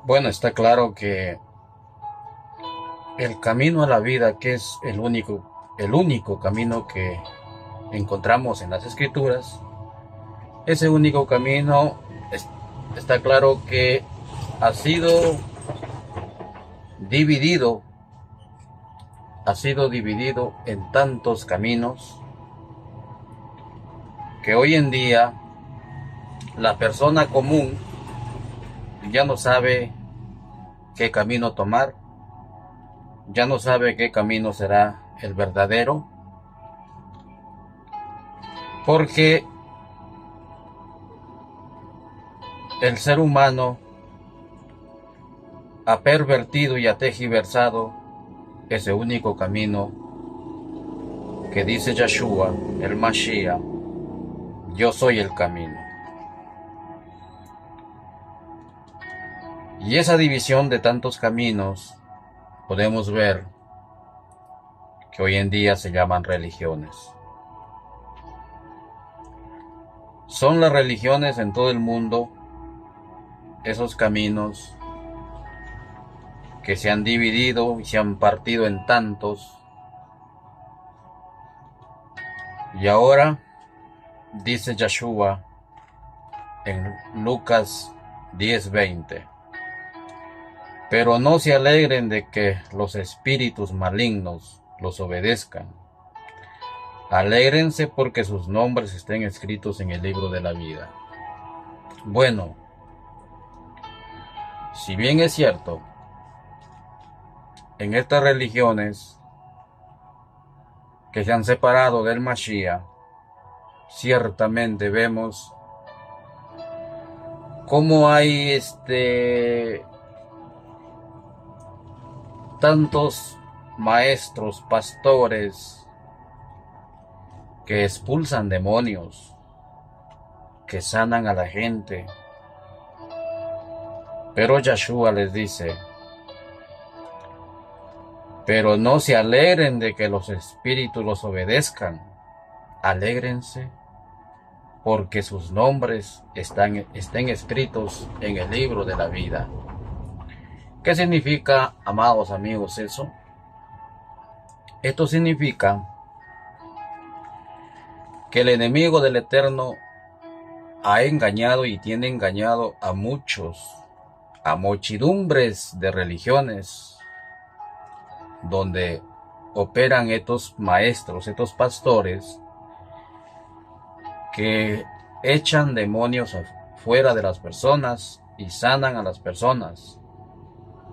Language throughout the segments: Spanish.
Bueno, está claro que el camino a la vida, que es el único camino que encontramos en las escrituras, ese único camino está claro que ha sido dividido, ha sido dividido en tantos caminos que hoy en día la persona común ya no sabe qué camino tomar, ya no sabe qué camino será el verdadero, porque el ser humano ha pervertido y ha tergiversado ese único camino que dice Yeshua, el Mashiach: yo soy el camino. Y esa división de tantos caminos podemos ver que hoy en día se llaman religiones. Son las religiones en todo el mundo esos caminos que se han dividido y se han partido en tantos. Y ahora dice Yeshua en Lucas 10:20: pero no se alegren de que los espíritus malignos los obedezcan. Alégrense porque sus nombres estén escritos en el libro de la vida. Bueno, si bien es cierto, en estas religiones que se han separado del Mashiach, ciertamente vemos cómo hay tantos maestros, pastores que expulsan demonios, que sanan a la gente. Pero Yeshua les dice: pero no se alegren de que los espíritus los obedezcan. Alégrense porque sus nombres estén escritos en el libro de la vida. ¿Qué significa, amados amigos, eso? Esto significa que el enemigo del Eterno ha engañado y tiene engañado a muchos, a muchedumbres de religiones, donde operan estos maestros, estos pastores, que echan demonios fuera de las personas y sanan a las personas.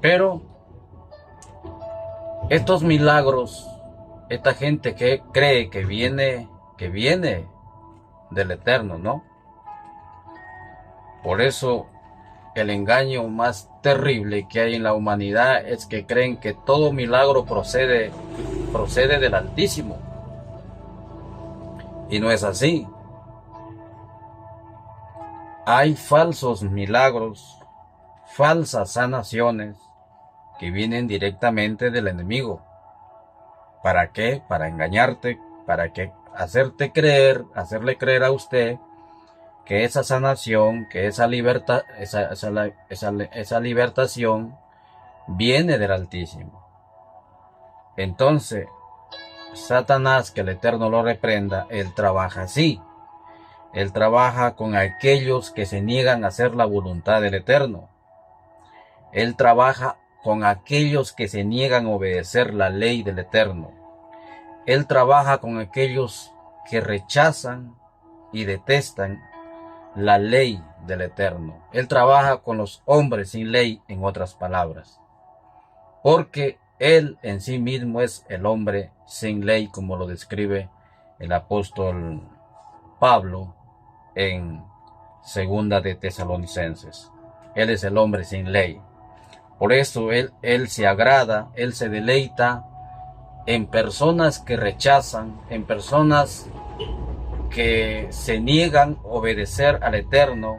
Pero estos milagros, esta gente que cree que viene del Eterno, ¿no? Por eso el engaño más terrible que hay en la humanidad es que creen que todo milagro procede del Altísimo. Y no es así. Hay falsos milagros, falsas sanaciones que vienen directamente del enemigo. ¿Para qué? Para engañarte, para que hacerle creer a usted que esa sanación, que esa libertación viene del Altísimo. Entonces, Satanás, que el Eterno lo reprenda, él trabaja así. Él trabaja con aquellos que se niegan a hacer la voluntad del Eterno. Él trabaja con aquellos que se niegan a obedecer la ley del Eterno. Él trabaja con aquellos que rechazan y detestan la ley del Eterno. Él trabaja con los hombres sin ley, en otras palabras, porque él en sí mismo es el hombre sin ley, como lo describe el apóstol Pablo en segunda de Tesalonicenses. Él es el hombre sin ley. Por eso él se agrada, él se deleita en personas que rechazan, en personas que se niegan a obedecer al Eterno.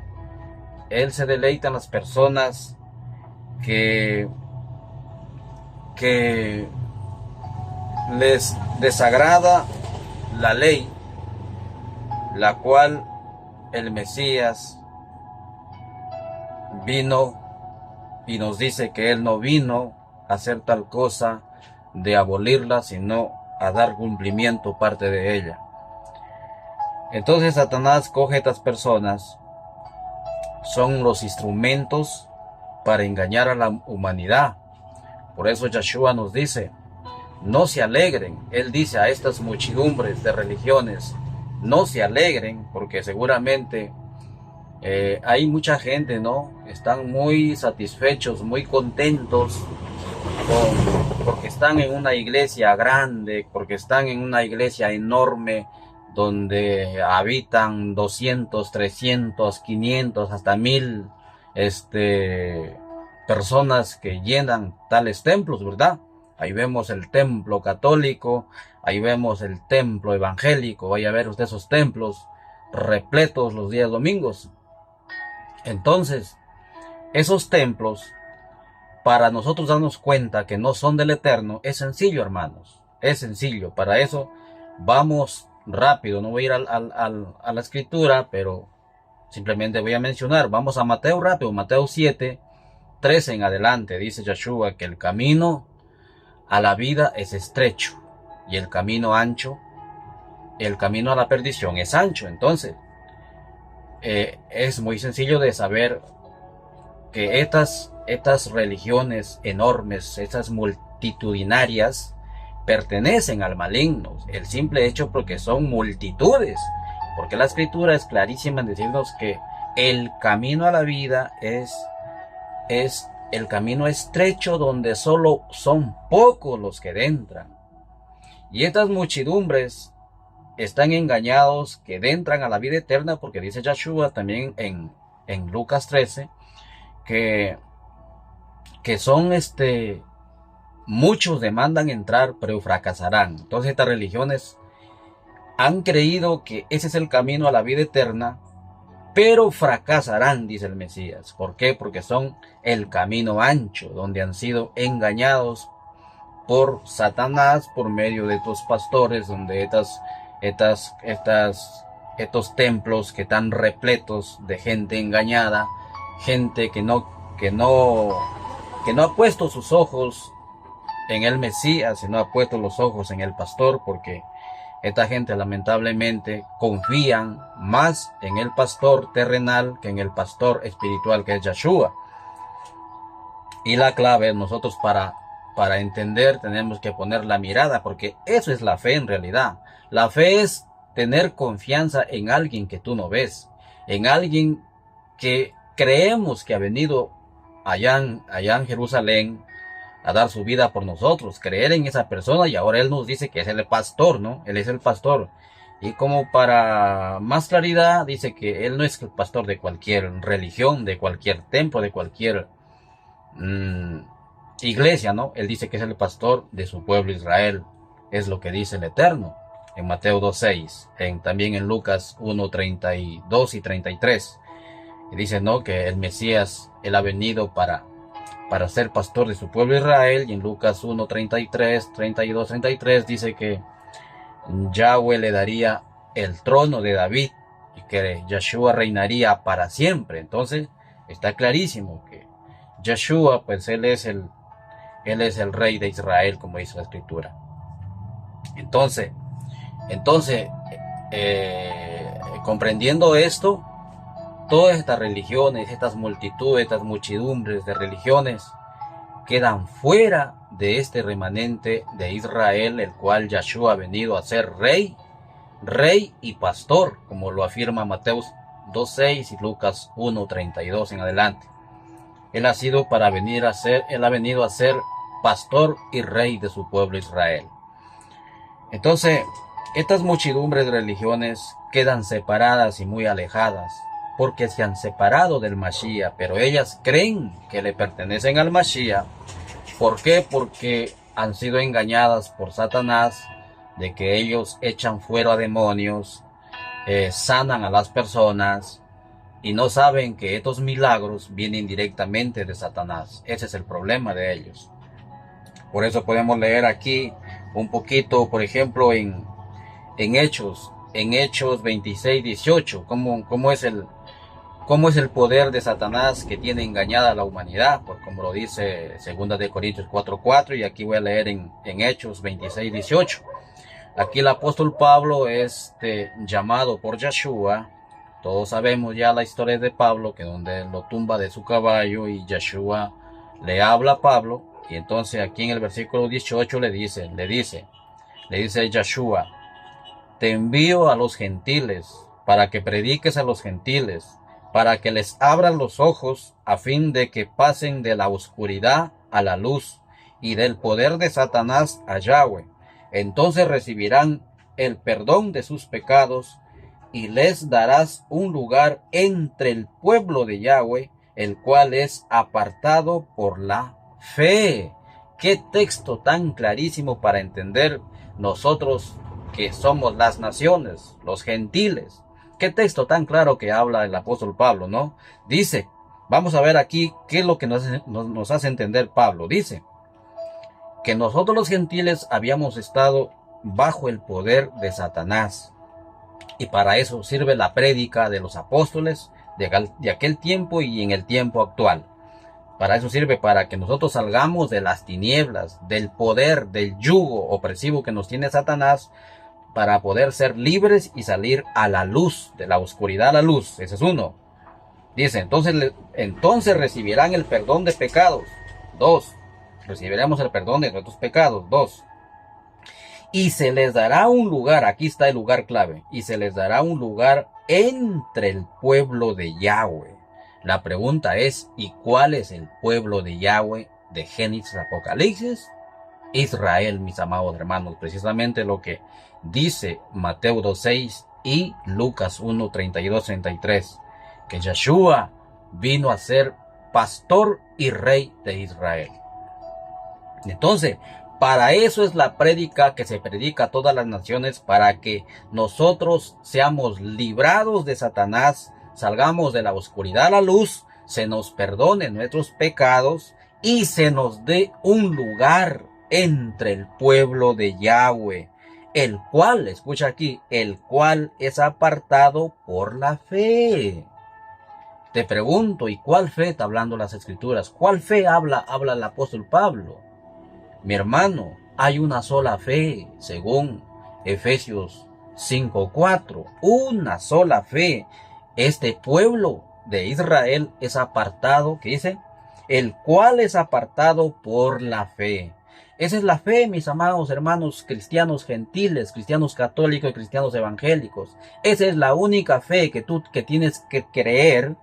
Él se deleita en las personas que les desagrada la ley, la cual el Mesías vino y nos dice que Él no vino a hacer tal cosa de abolirla, sino a dar cumplimiento parte de ella. Entonces Satanás coge a estas personas, son los instrumentos para engañar a la humanidad. Por eso Yeshua nos dice, no se alegren. Él dice a estas muchedumbres de religiones, no se alegren, porque seguramente hay mucha gente, ¿no? Están muy satisfechos, muy contentos porque están en una iglesia grande, porque están en una iglesia enorme, donde habitan 200, 300, 500, hasta 1000 personas que llenan tales templos, ¿verdad? Ahí vemos el templo católico, ahí vemos el templo evangélico, vaya a ver usted esos templos repletos los días domingos. Entonces, esos templos, para nosotros darnos cuenta que no son del Eterno, es sencillo, hermanos, es sencillo. Para eso vamos rápido, no voy a ir a la escritura, pero simplemente voy a mencionar, vamos a Mateo rápido, Mateo 7, 13 en adelante, dice Yeshua que el camino a la vida es estrecho y el camino ancho, el camino a la perdición es ancho. Entonces, es muy sencillo de saber que estas religiones enormes, estas multitudinarias, pertenecen al maligno. El simple hecho porque son multitudes, porque la escritura es clarísima en decirnos que el camino a la vida es el camino estrecho donde solo son pocos los que entran. Y estas muchedumbres están engañados que entran a la vida eterna, porque dice Yeshua también en Lucas 13 que son muchos demandan entrar pero fracasarán. Entonces estas religiones han creído que ese es el camino a la vida eterna, pero fracasarán, dice el Mesías. ¿Por qué? Porque son el camino ancho, donde han sido engañados por Satanás por medio de estos pastores, donde estos templos que están repletos de gente engañada, gente que no ha puesto sus ojos en el Mesías, sino ha puesto los ojos en el pastor, porque esta gente lamentablemente confían más en el pastor terrenal que en el pastor espiritual, que es Yeshua. Y la clave, nosotros para entender tenemos que poner la mirada, porque eso es la fe en realidad. La fe es tener confianza en alguien que tú no ves, en alguien que creemos que ha venido allá en Jerusalén a dar su vida por nosotros, creer en esa persona, y ahora Él nos dice que es el pastor, ¿no? Él es el pastor. Y como para más claridad, dice que Él no es el pastor de cualquier religión, de cualquier templo, de cualquier iglesia, ¿no? Él dice que es el pastor de su pueblo Israel. Es lo que dice el Eterno en Mateo 2:6, también en Lucas 1:32 y 33. Y dice, ¿no?, que el Mesías, Él ha venido para ser pastor de su pueblo Israel. Y en Lucas 1:33, 32, 33 dice que Yahweh le daría el trono de David y que Yeshua reinaría para siempre. Entonces está clarísimo que Yeshua, pues él es el rey de Israel, como dice la escritura. Entonces comprendiendo esto, todas estas religiones, estas multitudes, estas muchedumbres de religiones quedan fuera de este remanente de Israel, el cual Yeshua ha venido a ser rey y pastor, como lo afirma Mateo 2:6 y Lucas 1:32 en adelante. Él ha venido a ser pastor y rey de su pueblo Israel. Entonces, estas muchedumbres de religiones quedan separadas y muy alejadas, porque se han separado del Mashiach, pero ellas creen que le pertenecen al Mashiach. ¿Por qué? Porque han sido engañadas por Satanás, de que ellos echan fuera a demonios, sanan a las personas, y no saben que estos milagros vienen directamente de Satanás. Ese es el problema de ellos. Por eso podemos leer aquí un poquito, por ejemplo, en Hechos 26:18, cómo ¿Cómo es el poder de Satanás que tiene engañada a la humanidad? Pues como lo dice 2 de Corintios 4:4, y aquí voy a leer en Hechos 26:18. Aquí el apóstol Pablo es llamado por Yeshua. Todos sabemos ya la historia de Pablo, que donde lo tumba de su caballo y Yeshua le habla a Pablo. Y entonces aquí en el versículo 18 le dice Yeshua: te envío a los gentiles para que prediques a los gentiles, para que les abran los ojos a fin de que pasen de la oscuridad a la luz y del poder de Satanás a Yahweh. Entonces recibirán el perdón de sus pecados y les darás un lugar entre el pueblo de Yahweh, el cual es apartado por la fe. Qué texto tan clarísimo para entender nosotros que somos las naciones, los gentiles. Qué texto tan claro que habla el apóstol Pablo, ¿no? Dice, vamos a ver aquí qué es lo que nos hace entender Pablo. Dice que nosotros los gentiles habíamos estado bajo el poder de Satanás. Y para eso sirve la prédica de los apóstoles de aquel tiempo y en el tiempo actual. Para eso sirve, para que nosotros salgamos de las tinieblas, del poder, del yugo opresivo que nos tiene Satanás, para poder ser libres y salir a la luz, de la oscuridad a la luz. Ese es uno. Dice, entonces recibirán el perdón de pecados. 2. Recibiremos el perdón de nuestros pecados. 2. Y se les dará un lugar, aquí está el lugar clave, y se les dará un lugar entre el pueblo de Yahweh. La pregunta es, ¿y cuál es el pueblo de Yahweh de Génesis Apocalipsis? Israel, mis amados hermanos, precisamente lo que dice Mateo 2:6 y Lucas 1:32-33, que Yeshua vino a ser pastor y rey de Israel. Entonces, para eso es la prédica que se predica a todas las naciones, para que nosotros seamos librados de Satanás, salgamos de la oscuridad a la luz, se nos perdone nuestros pecados y se nos dé un lugar entre el pueblo de Yahweh, el cual, escucha aquí, el cual es apartado por la fe. Te pregunto, ¿y cuál fe está hablando las escrituras? ¿Cuál fe habla el apóstol Pablo? Mi hermano, hay una sola fe, según Efesios 5:4, una sola fe. Este pueblo de Israel es apartado, ¿qué dice? El cual es apartado por la fe. Esa es la fe, mis amados hermanos cristianos gentiles, cristianos católicos y cristianos evangélicos. Esa es la única fe que tú tienes que creer,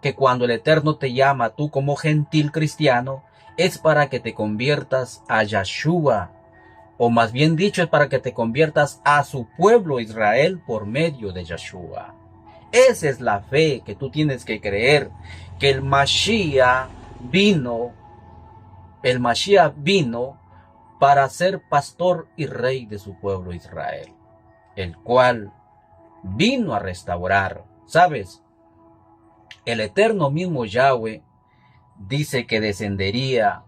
que cuando el Eterno te llama, tú como gentil cristiano, es para que te conviertas a Yeshua, o más bien dicho, es para que te conviertas a su pueblo Israel por medio de Yeshua. Esa es la fe que tú tienes que creer, que el Mashiach vino para ser pastor y rey de su pueblo Israel, el cual vino a restaurar. ¿Sabes? El eterno mismo Yahweh dice que descendería,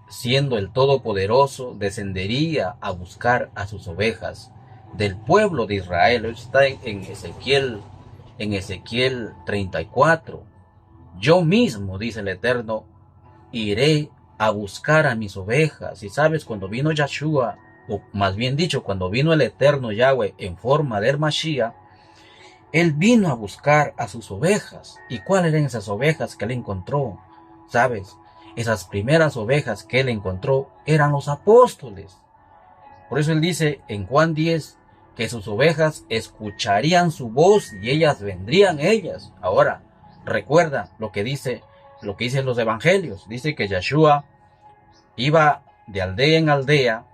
siendo el Todopoderoso, descendería a buscar a sus ovejas del pueblo de Israel. Eso está en Ezequiel 34. Yo mismo, dice el Eterno, iré a buscar a mis ovejas. Y sabes, cuando vino Yeshua, o más bien dicho, cuando vino el eterno Yahweh en forma del Mashiach, él vino a buscar a sus ovejas. ¿Y cuáles eran esas ovejas que él encontró? ¿Sabes? Esas primeras ovejas que él encontró eran los apóstoles. Por eso él dice en Juan 10 que sus ovejas escucharían su voz y ellas vendrían ellas. Ahora, recuerda lo que dicen los evangelios. Dice que Yeshua iba de aldea en aldea,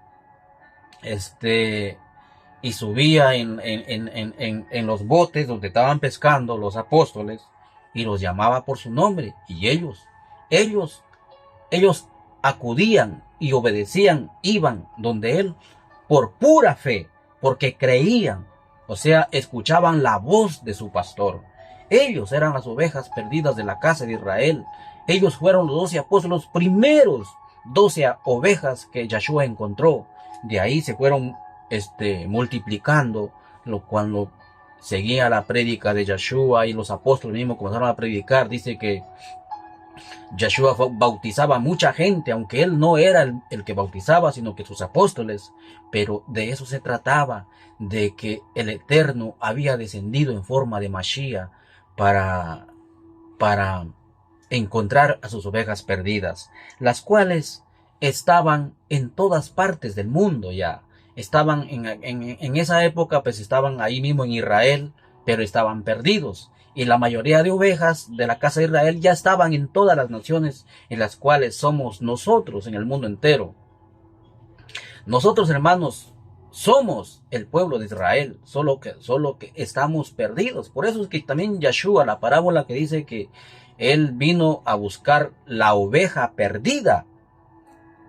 y subía en los botes donde estaban pescando los apóstoles y los llamaba por su nombre, y ellos acudían y obedecían, iban donde él por pura fe, porque creían, o sea, escuchaban la voz de su pastor. Ellos eran las ovejas perdidas de la casa de Israel. Ellos fueron los 12 apóstoles, los primeros 12 ovejas que Yeshua encontró. De ahí se fueron multiplicando, cuando seguía la prédica de Yeshua y los apóstoles mismos comenzaron a predicar. Dice que Yeshua bautizaba a mucha gente, aunque él no era el que bautizaba, sino que sus apóstoles. Pero de eso se trataba, de que el Eterno había descendido en forma de Mashiach para encontrar a sus ovejas perdidas, las cuales estaban en todas partes del mundo ya. Estaban en esa época, pues estaban ahí mismo en Israel, pero estaban perdidos. Y la mayoría de ovejas de la casa de Israel ya estaban en todas las naciones en las cuales somos nosotros en el mundo entero. Nosotros, hermanos, somos el pueblo de Israel, solo que estamos perdidos. Por eso es que también Yeshua, la parábola que dice que él vino a buscar la oveja perdida.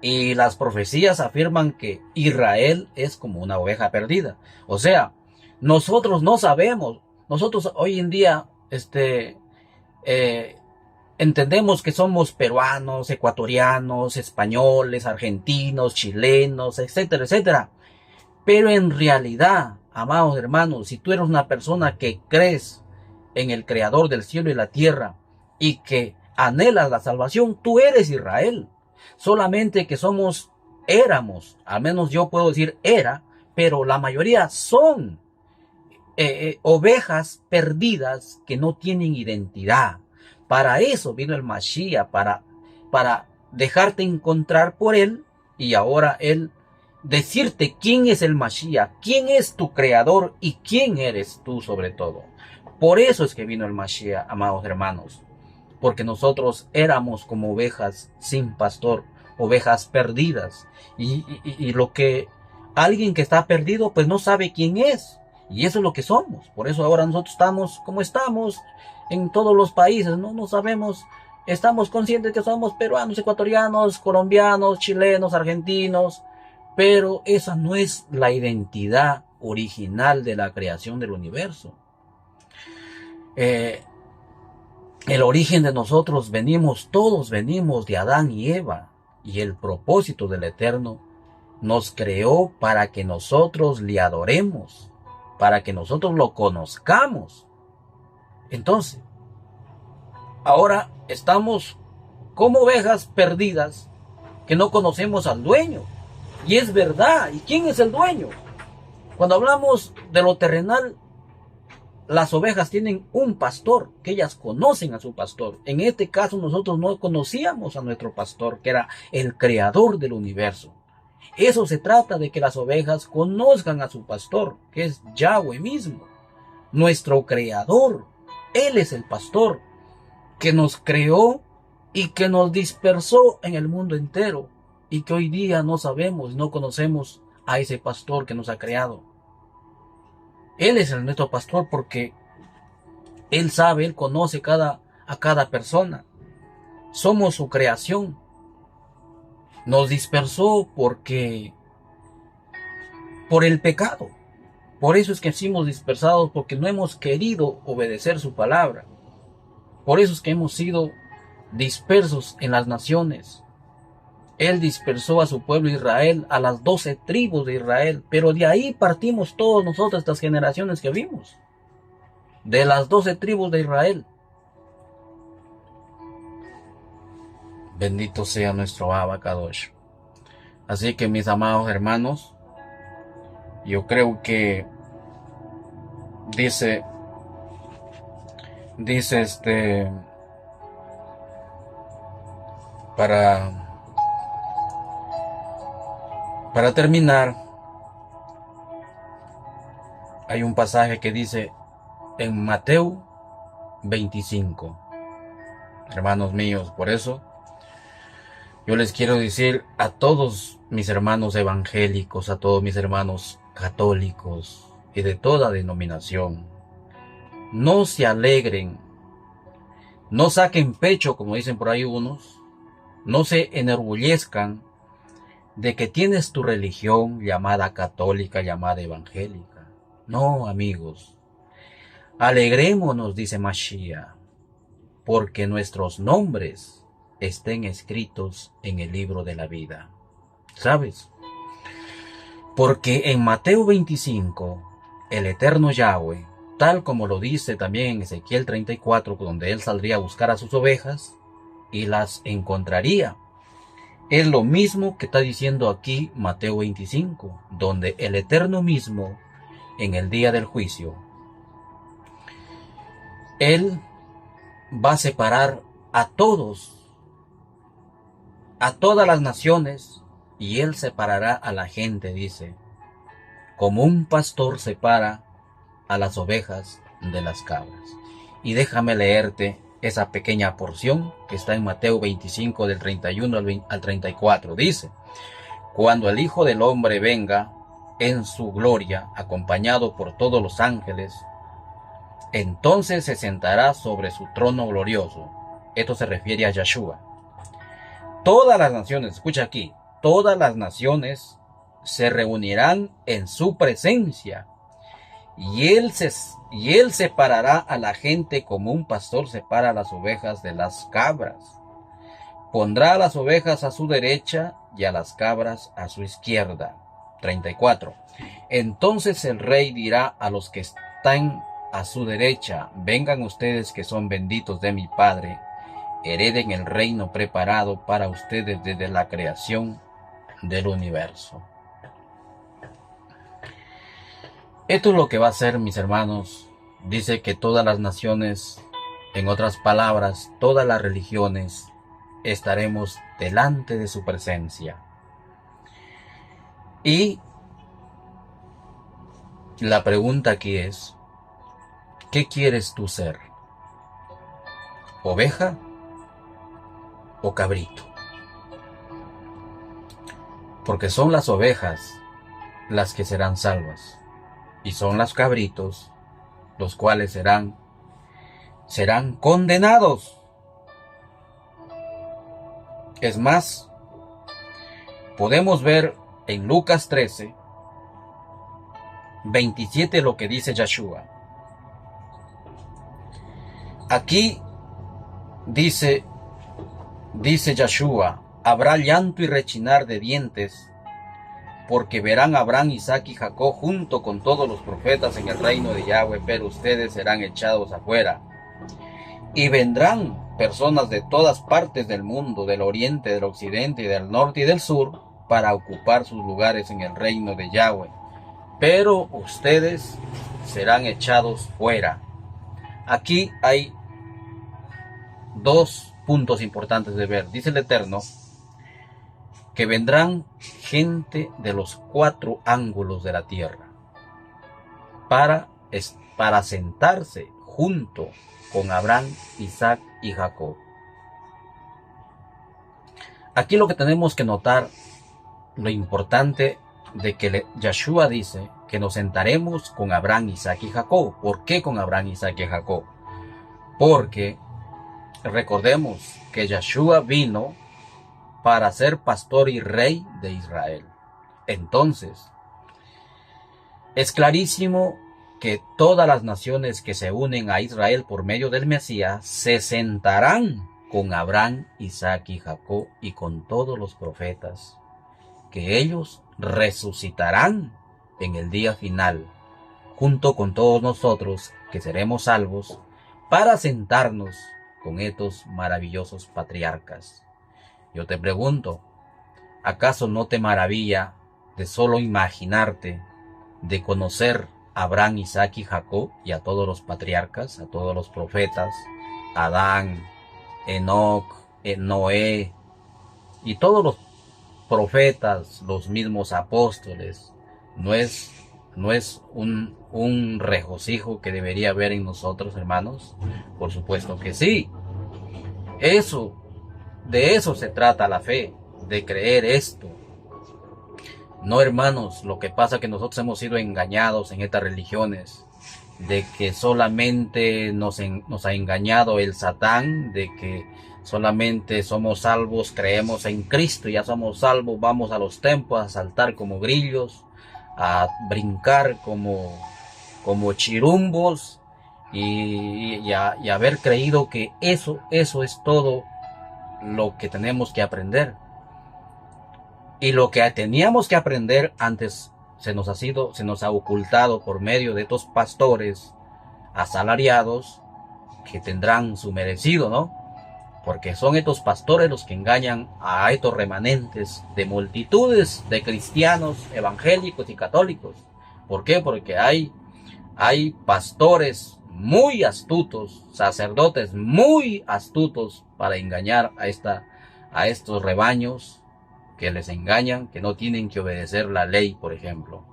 Y las profecías afirman que Israel es como una oveja perdida. O sea, nosotros no sabemos. Nosotros hoy en día entendemos que somos peruanos, ecuatorianos, españoles, argentinos, chilenos, etcétera, etcétera. Pero en realidad, amados hermanos, si tú eres una persona que crees en el Creador del cielo y la tierra y que anhelas la salvación, tú eres Israel. Solamente que éramos, al menos yo puedo decir era, pero la mayoría son ovejas perdidas que no tienen identidad. Para eso vino el Mashiach, para dejarte encontrar por él y ahora él decirte quién es el Mashiach, quién es tu creador y quién eres tú sobre todo. Por eso es que vino el Mashiach, amados hermanos, porque nosotros éramos como ovejas sin pastor, ovejas perdidas, y lo que alguien que está perdido pues no sabe quién es. Y eso es lo que somos. Por eso ahora nosotros estamos como estamos en todos los países. No sabemos, estamos conscientes que somos peruanos, ecuatorianos, colombianos, chilenos, argentinos. Pero esa no es la identidad original de la creación del universo. El origen de nosotros todos venimos de Adán y Eva. Y el propósito del Eterno nos creó para que nosotros le adoremos, para que nosotros lo conozcamos. Entonces, ahora estamos como ovejas perdidas que no conocemos al dueño. Y es verdad. ¿Y quién es el dueño? Cuando hablamos de lo terrenal, las ovejas tienen un pastor, que ellas conocen a su pastor. En este caso nosotros no conocíamos a nuestro pastor, que era el creador del universo. Eso se trata de que las ovejas conozcan a su pastor, que es Yahweh mismo, nuestro creador. Él es el pastor que nos creó y que nos dispersó en el mundo entero, y que hoy día no sabemos, no conocemos a ese pastor que nos ha creado. Él es nuestro pastor porque él sabe, él conoce a cada persona. Somos su creación. Nos dispersó por el pecado. Por eso es que hemos dispersados, porque no hemos querido obedecer su palabra. Por eso es que hemos sido dispersos en las naciones. Él dispersó a su pueblo Israel, a las 12 tribus de Israel. Pero de ahí partimos todos nosotros, estas generaciones que vimos. De las 12 tribus de Israel. Bendito sea nuestro Abba Kadosh. Así que mis amados hermanos, yo creo que dice para terminar, hay un pasaje que dice en Mateo 25. Hermanos míos, por eso yo les quiero decir a todos mis hermanos evangélicos, a todos mis hermanos católicos y de toda denominación, no se alegren, no saquen pecho, como dicen por ahí unos, no se enorgullezcan de que tienes tu religión llamada católica, llamada evangélica. No, amigos, alegrémonos, dice Mashiach, porque nuestros nombres estén escritos en el libro de la vida. ¿Sabes? Porque en Mateo 25, el eterno Yahweh tal como lo dice también en Ezequiel 34, donde él saldría a buscar a sus ovejas y las encontraría. Es lo mismo que está diciendo aquí Mateo 25, donde el Eterno mismo, en el día del juicio, él va a separar a todos, a todas las naciones, y él separará a la gente, dice, como un pastor separa a las ovejas de las cabras. Y déjame leerte esa pequeña porción que está en Mateo 25 del 31 al 34. Dice: cuando el Hijo del Hombre venga en su gloria, acompañado por todos los ángeles, entonces se sentará sobre su trono glorioso. Esto se refiere a Yahshua. Todas las naciones, escucha aquí, todas las naciones se reunirán en su presencia, y él separará a la gente como un pastor separa las ovejas de las cabras. Pondrá a las ovejas a su derecha y a las cabras a su izquierda. 34. Entonces el rey dirá a los que están a su derecha: vengan ustedes que son benditos de mi Padre, hereden el reino preparado para ustedes desde la creación del universo. Esto es lo que va a hacer, mis hermanos. Dice que todas las naciones, en otras palabras, todas las religiones, estaremos delante de su presencia. Y la pregunta aquí es: ¿qué quieres tú ser? ¿Oveja o cabrito? Porque son las ovejas las que serán salvas, y son los cabritos los cuales serán condenados. Es más, podemos ver en Lucas 13, 27 lo que dice Yahshua. Aquí dice Yahshua: habrá llanto y rechinar de dientes, porque verán a Abraham, Isaac y Jacob junto con todos los profetas en el reino de Yahweh, pero ustedes serán echados afuera. Y vendrán personas de todas partes del mundo, del oriente, del occidente, y del norte y del sur, para ocupar sus lugares en el reino de Yahweh, pero ustedes serán echados fuera. Aquí hay dos puntos importantes de ver. Dice el Eterno que vendrán gente de los 4 ángulos de la tierra para sentarse junto con Abraham, Isaac y Jacob. Aquí lo que tenemos que notar, lo importante de que Yahshua dice que nos sentaremos con Abraham, Isaac y Jacob. ¿Por qué con Abraham, Isaac y Jacob? Porque recordemos que Yahshua vino para ser pastor y rey de Israel. Entonces, es clarísimo que todas las naciones que se unen a Israel por medio del Mesías se sentarán con Abraham, Isaac y Jacob y con todos los profetas, que ellos resucitarán en el día final, junto con todos nosotros que seremos salvos, para sentarnos con estos maravillosos patriarcas. Yo te pregunto, ¿acaso no te maravilla de solo imaginarte de conocer a Abraham, Isaac y Jacob y a todos los patriarcas, a todos los profetas, Adán, Enoc, Noé y todos los profetas, los mismos apóstoles? ¿No es un regocijo que debería haber en nosotros, hermanos? Por supuesto que sí. De eso se trata la fe, de creer esto. No, hermanos, lo que pasa es que nosotros hemos sido engañados en estas religiones, de que solamente nos ha engañado el Satán, de que solamente somos salvos, creemos en Cristo, ya somos salvos, vamos a los templos a saltar como grillos, a brincar como chirumbos, y haber creído que eso es todo lo que tenemos que aprender. Y lo que teníamos que aprender antes se nos ha ocultado por medio de estos pastores, asalariados que tendrán su merecido, ¿no? Porque son estos pastores los que engañan a estos remanentes de multitudes de cristianos evangélicos y católicos. ¿Por qué? Porque hay pastores muy astutos, sacerdotes muy astutos para engañar a estos rebaños que les engañan, que no tienen que obedecer la ley, por ejemplo.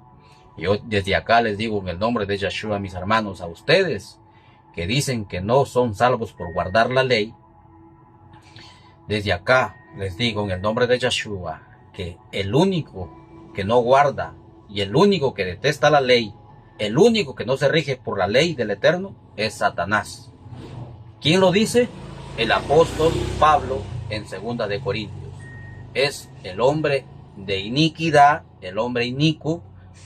Yo desde acá les digo en el nombre de Yeshua, mis hermanos, a ustedes que dicen que no son salvos por guardar la ley, desde acá les digo en el nombre de Yeshua que el único que no guarda y el único que detesta la ley, el único que no se rige por la ley del Eterno es Satanás. ¿Quién lo dice? El apóstol Pablo en 2 de Corintios. Es el hombre de iniquidad, el hombre inicuo,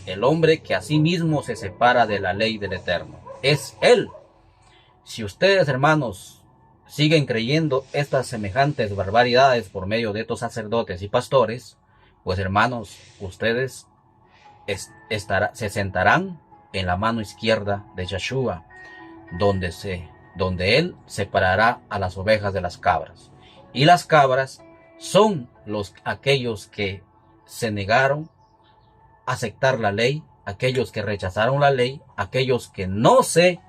el hombre que a sí mismo se separa de la ley del Eterno. Es él. Si ustedes, hermanos, siguen creyendo estas semejantes barbaridades por medio de estos sacerdotes y pastores, pues hermanos, ustedes se sentarán en la mano izquierda de Yeshua, donde él separará a las ovejas de las cabras. Y las cabras son aquellos que se negaron a aceptar la ley, aquellos que rechazaron la ley, aquellos que no se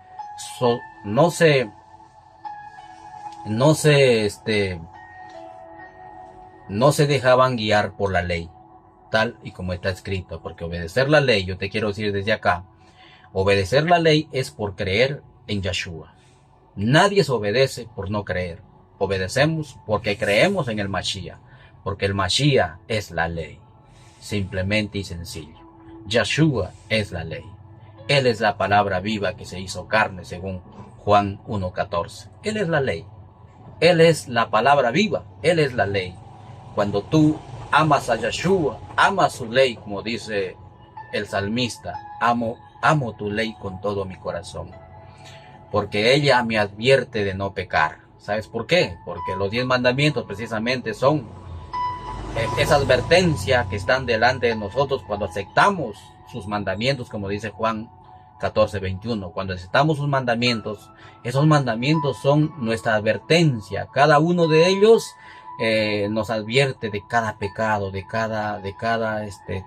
dejaban guiar por la ley, tal y como está escrito. Porque obedecer la ley, yo te quiero decir desde acá, obedecer la ley es por creer en Yeshua. Nadie se obedece por no creer. Obedecemos porque creemos en el Mashiach, porque el Mashiach es la ley. Simplemente y sencillo. Yeshua es la ley. Él es la palabra viva que se hizo carne, según Juan 1:14. Él es la ley. Él es la palabra viva. Él es la ley. Cuando tú amas a Yeshua, amas su ley, como dice el salmista, amo tu ley con todo mi corazón. Porque ella me advierte de no pecar. ¿Sabes por qué? Porque los 10 mandamientos precisamente son esa advertencia que están delante de nosotros cuando aceptamos sus mandamientos, como dice Juan 14:21. Cuando aceptamos sus mandamientos, esos mandamientos son nuestra advertencia. Cada uno de ellos nos advierte de cada pecado, de cada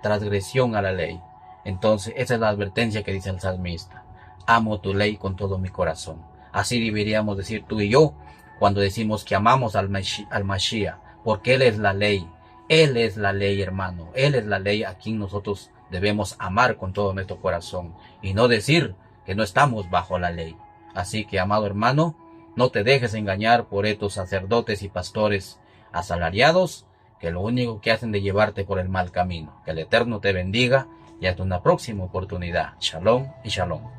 transgresión a la ley. Entonces, esa es la advertencia que dice el salmista. Amo tu ley con todo mi corazón. Así deberíamos decir tú y yo cuando decimos que amamos al Mashiach, porque Él es la ley. Él es la ley, hermano. Él es la ley a quien nosotros debemos amar con todo nuestro corazón y no decir que no estamos bajo la ley. Así que, amado hermano, no te dejes engañar por estos sacerdotes y pastores asalariados que lo único que hacen de llevarte por el mal camino. Que el Eterno te bendiga y hasta una próxima oportunidad. Shalom y shalom.